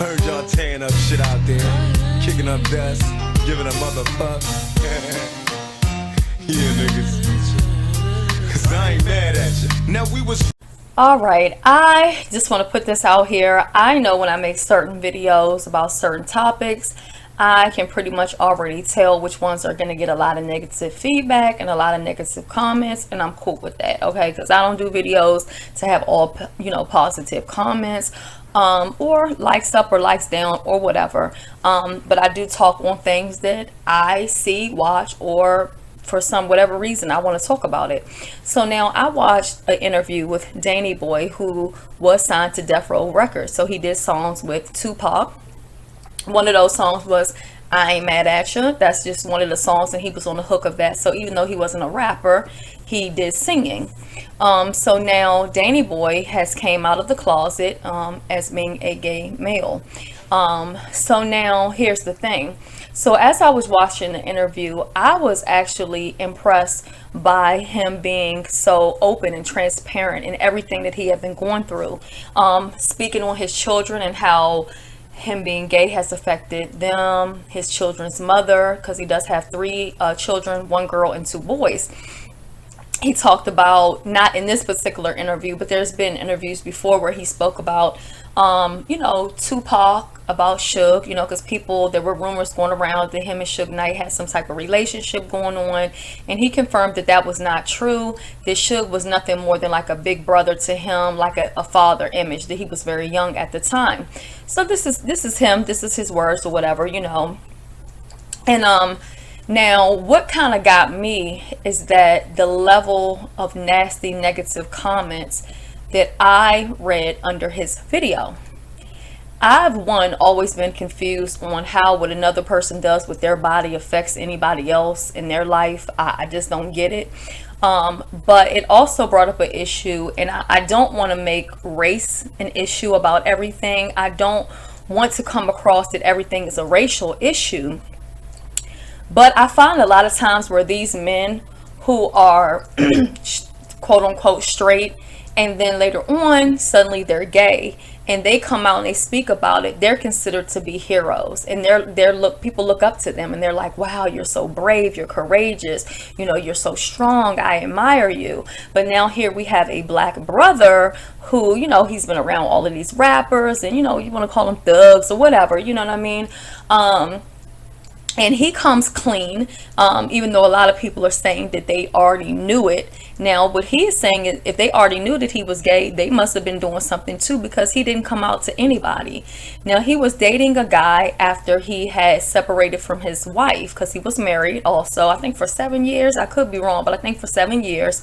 Heard y'all tearing up shit out there, kicking up dust, giving a motherfuck. Yeah, niggas. 'Cause I ain't mad at you. Now we was. Alright, I just want to put this out here. I know when I make certain videos about certain topics, I can pretty much already tell which ones are going to get a lot of negative feedback and a lot of negative comments, and I'm cool with that, okay? Because I don't do videos to have all, positive comments, or likes up or likes down or whatever. But I do talk on things that I see, watch, or for some whatever reason I want to talk about it. So now I watched an interview with Danny Boy, who was signed to Death Row Records. So he did songs with Tupac. One of those songs was I Ain't Mad at You. That's just one of the songs, and he was on the hook of that. So even though he wasn't a rapper, he did singing. So now Danny Boy has came out of the closet as being a gay male. So now here's the thing. So as I was watching the interview, I was actually impressed by him being so open and transparent in everything that he had been going through. Speaking on his children and how him being gay has affected them, his children's mother, because he does have 3 children, 1 girl and 2 boys. He talked about, not in this particular interview, but there's been interviews before where he spoke about, Tupac, about Suge, because there were rumors going around that him and Suge Knight had some type of relationship going on. And he confirmed that that was not true, that Suge was nothing more than like a big brother to him, like a father image, that he was very young at the time. So this is him, this is his words or whatever, And, now, what kind of got me is that the level of nasty negative comments that I read under his video. I've always been confused on how what another person does with their body affects anybody else in their life. I just don't get it. But it also brought up an issue, and I don't want to make race an issue about everything. I don't want to come across that everything is a racial issue. But I find a lot of times where these men who are quote unquote straight, and then later on suddenly they're gay, and they come out and they speak about it, they're considered to be heroes, and people look up to them, and they're like, wow, you're so brave, you're courageous, you're so strong, I admire you. But now here we have a black brother who, he's been around all of these rappers, and you want to call them thugs or whatever, you know what I mean? And he comes clean, even though a lot of people are saying that they already knew it. Now, what he is saying is if they already knew that he was gay, they must have been doing something too, because he didn't come out to anybody. Now, he was dating a guy after he had separated from his wife, because he was married also, I think for 7 years. I could be wrong, but I think for 7 years.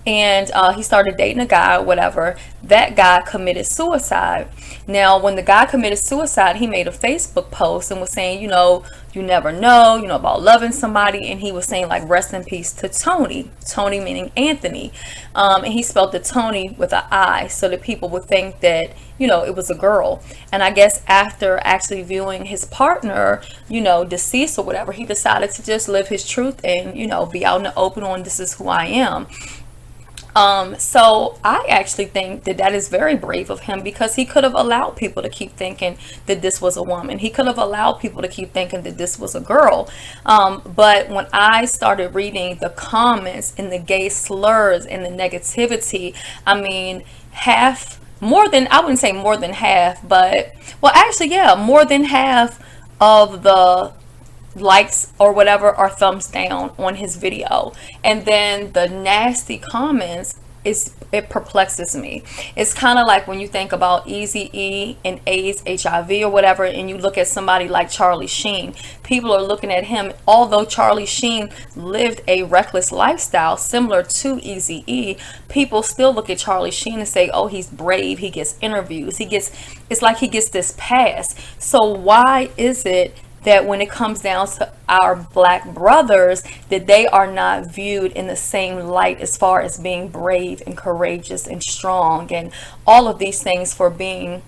And he started dating a guy, whatever. That guy committed suicide. Now, when the guy committed suicide, he made a Facebook post and was saying, you never know, about loving somebody. And he was saying, like, rest in peace to Tony. Tony meaning Anthony. And he spelled the Tony with an I, so that people would think that, it was a girl. And I guess after actually viewing his partner, deceased or whatever, he decided to just live his truth and, be out in the open on this is who I am. So I actually think that that is very brave of him, because he could have allowed people to keep thinking that this was a woman. He could have allowed people to keep thinking that this was a girl. But when I started reading the comments and the gay slurs and the negativity, I mean, I wouldn't say more than half, but more than half of the likes or whatever are thumbs down on his video. And then the nasty comments, it perplexes me. It's kind of like when you think about Eazy-E and AIDS, HIV or whatever, and you look at somebody like Charlie Sheen. People are looking at him, although Charlie Sheen lived a reckless lifestyle similar to Eazy-E, people still look at Charlie Sheen and say, oh, he's brave, he gets interviews, it's like he gets this pass. So why is it that when it comes down to our black brothers, that they are not viewed in the same light as far as being brave and courageous and strong and all of these things for being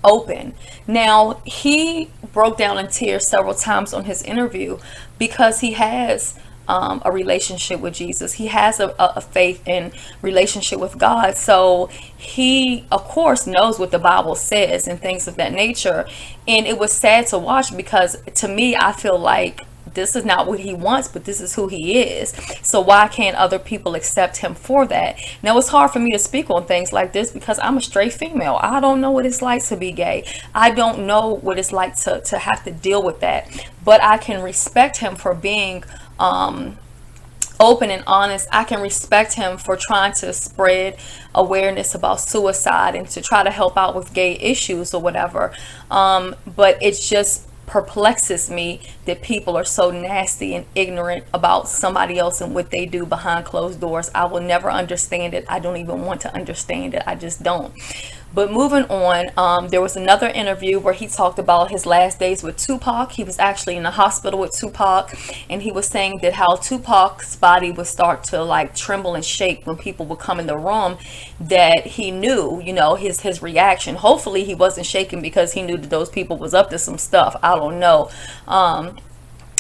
open? Now, he broke down in tears several times on his interview because he has a relationship with Jesus. He has a faith and relationship with God. So he, of course, knows what the Bible says and things of that nature. And it was sad to watch, because to me, I feel like this is not what he wants, but this is who he is. So why can't other people accept him for that? Now, it's hard for me to speak on things like this because I'm a straight female. I don't know what it's like to be gay. I don't know what it's like to have to deal with that. But I can respect him for being open and honest. I can respect him for trying to spread awareness about suicide and to try to help out with gay issues or whatever. But it's just perplexes me that people are so nasty and ignorant about somebody else and what they do behind closed doors. I will never understand it. I don't even want to understand it. I just don't. But moving on, there was another interview where he talked about his last days with Tupac. He was actually in the hospital with Tupac, and he was saying that how Tupac's body would start to like tremble and shake when people would come in the room, that he knew, you know, his reaction. Hopefully he wasn't shaking because he knew that those people was up to some stuff. I don't know.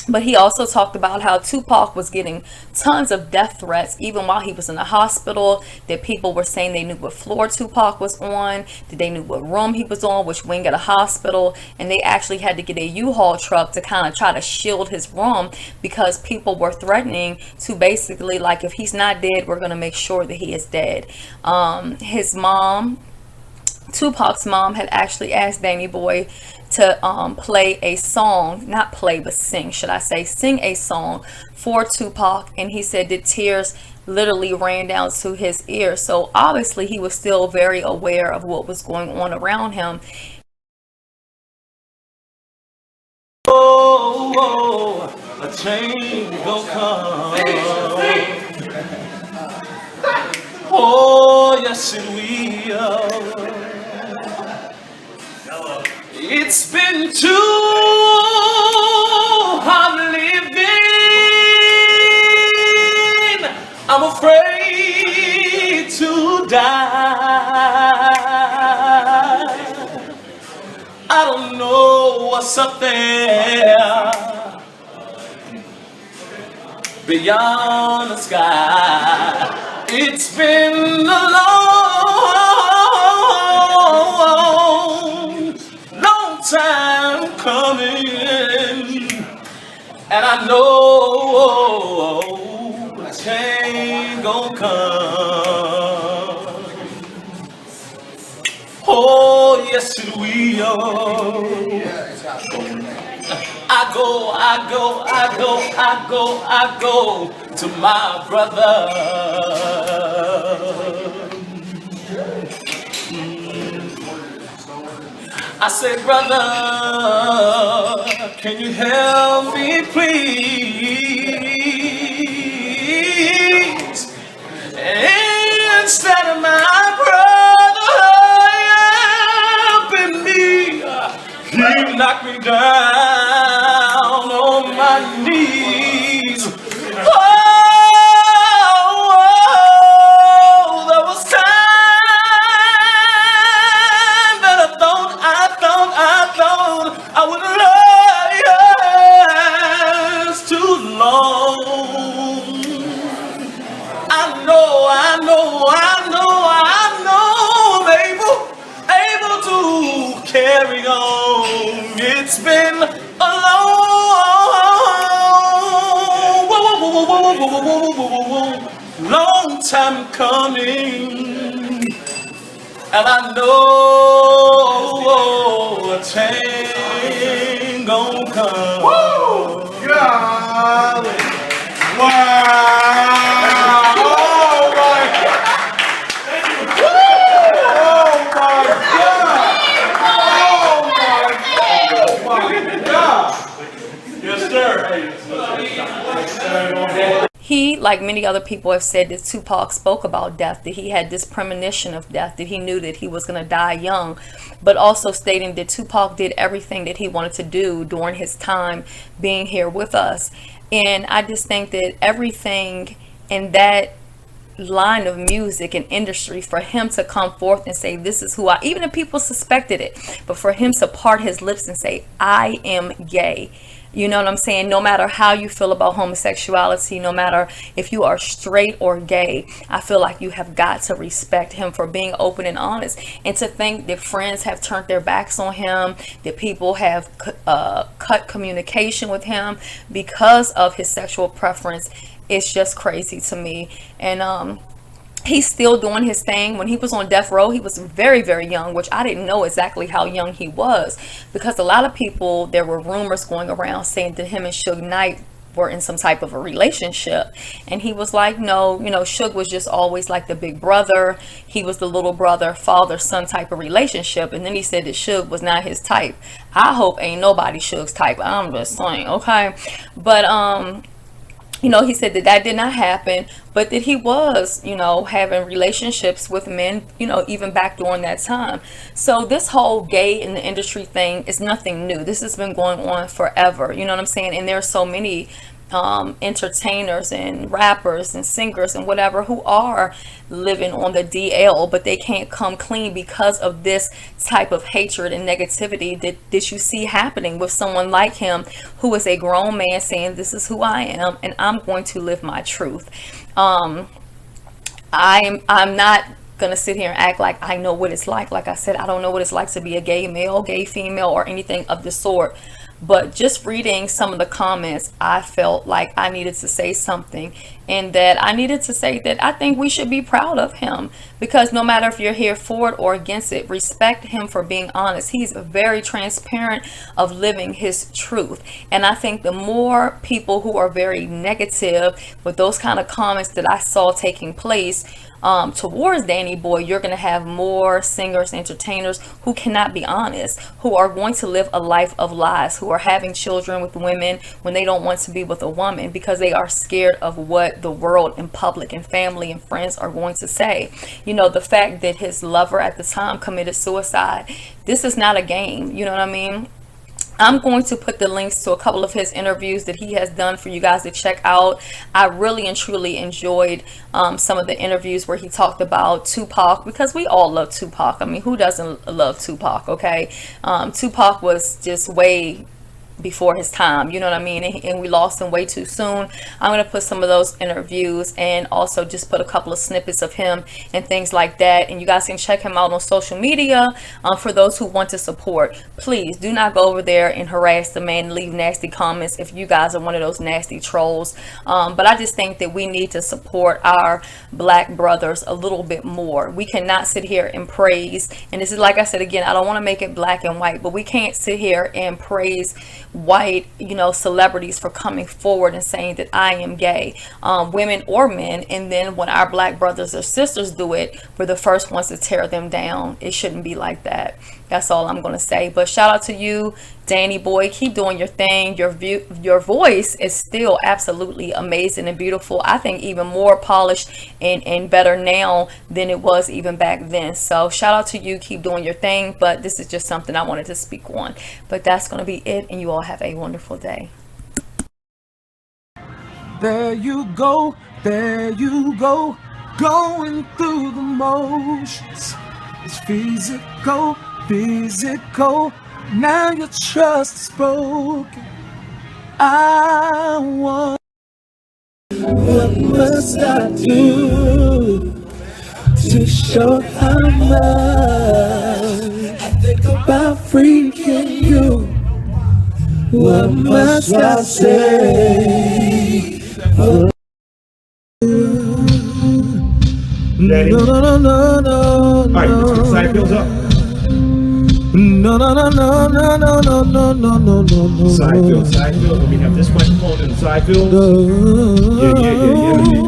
But he also talked about how Tupac was getting tons of death threats even while he was in the hospital, that people were saying they knew what floor Tupac was on, that they knew what room he was on, which wing of the hospital, and they actually had to get a U-Haul truck to kind of try to shield his room because people were threatening to basically, like, if he's not dead, we're going to make sure that he is dead. His mom, Tupac's mom, had actually asked Danny Boy to play a song, not play, but sing, should I say, sing a song for Tupac, and he said that tears literally ran down to his ears. So obviously he was still very aware of what was going on around him. Oh, a change gon' come. Oh, yes it will. It's been too hard living. I'm afraid to die. I don't know what's up there beyond the sky. It's been a long time coming, and I know change gon' come. Oh, yes it will. I go to my brother. I say, brother, can you help me, please? Instead of my brother helping me, he knocked me down on my knees. There was time that I thought I would last too long. I know I'm able to carry on. It's been a long time coming, and I know a change gon' come. Woo! Golly. Wow! Oh my God! Oh my God! Yes, sir. He, like many other people, have said that Tupac spoke about death, that he had this premonition of death, that he knew that he was going to die young, but also stating that Tupac did everything that he wanted to do during his time being here with us. And I just think that everything in that line of music and industry, for him to come forth and say, this is who I, even if people suspected it, but for him to part his lips and say, I am gay, You know what I'm saying? No matter how you feel about homosexuality, no matter if you are straight or gay, I feel like you have got to respect him for being open and honest. And to think that friends have turned their backs on him, that people have cut communication with him because of his sexual preference, it's just crazy to me. And he's still doing his thing. When he was on death row, he was very, very young, which I didn't know exactly how young he was, because a lot of people, there were rumors going around saying that him and Suge Knight were in some type of a relationship. And he was like, no, you know, Suge was just always like the big brother. He was the little brother, father, son type of relationship. And then he said that Suge was not his type. I hope ain't nobody Suge's type. I'm just saying, okay? But, you know, he said that that did not happen, but that he was, you know, having relationships with men, you know, even back during that time. So this whole gay in the industry thing is nothing new. This has been going on forever. You know what I'm saying? And there are so many entertainers and rappers and singers and whatever who are living on the DL, but they can't come clean because of this type of hatred and negativity that you see happening with someone like him, who is a grown man saying, this is who I am and I'm going to live my truth. I'm not gonna sit here and act like I know what it's like. Like I said, I don't know what it's like to be a gay male, gay female, or anything of the sort. But just reading some of the comments, I felt like I needed to say something, and that I needed to say that I think we should be proud of him, because no matter if you're here for it or against it, respect him for being honest. He's very transparent of living his truth. And I think the more people who are very negative with those kind of comments that I saw taking place towards Danny Boy, you're going to have more singers, entertainers who cannot be honest, who are going to live a life of lies, who are having children with women when they don't want to be with a woman because they are scared of what the world and public and family and friends are going to say. You know, the fact that his lover at the time committed suicide, this is not a game. You know what I mean? I'm going to put the links to a couple of his interviews that he has done for you guys to check out. I really and truly enjoyed some of the interviews where he talked about Tupac, because we all love Tupac. I mean, who doesn't love Tupac, okay? Tupac was just way before his time, you know what I mean, and we lost him way too soon. I'm going to put some of those interviews and also just put a couple of snippets of him and things like that, and you guys can check him out on social media. For those who want to support, please do not go over there and harass the man and leave nasty comments if you guys are one of those nasty trolls. But I just think that we need to support our black brothers a little bit more. We cannot sit here and praise, and this is, like I said again, I don't want to make it black and white, but we can't sit here and praise white, you know, celebrities for coming forward and saying that I am gay, women or men, and then when our black brothers or sisters do it, we're the first ones to tear them down. It shouldn't be like that. That's all I'm going to say. But shout out to you, Danny Boy. Keep doing your thing. Your voice is still absolutely amazing and beautiful. I think even more polished and better now than it was even back then. So shout out to you. Keep doing your thing. But this is just something I wanted to speak on. But that's going to be it. And you all have a wonderful day. There you go, going through the motions. It's physical. Now your trust is broken. I want. What must I do to show how much I think about freaking you? What must I say? No. All right, let's get side bills up. No. Side field. We have this microphone in the side field. Yeah.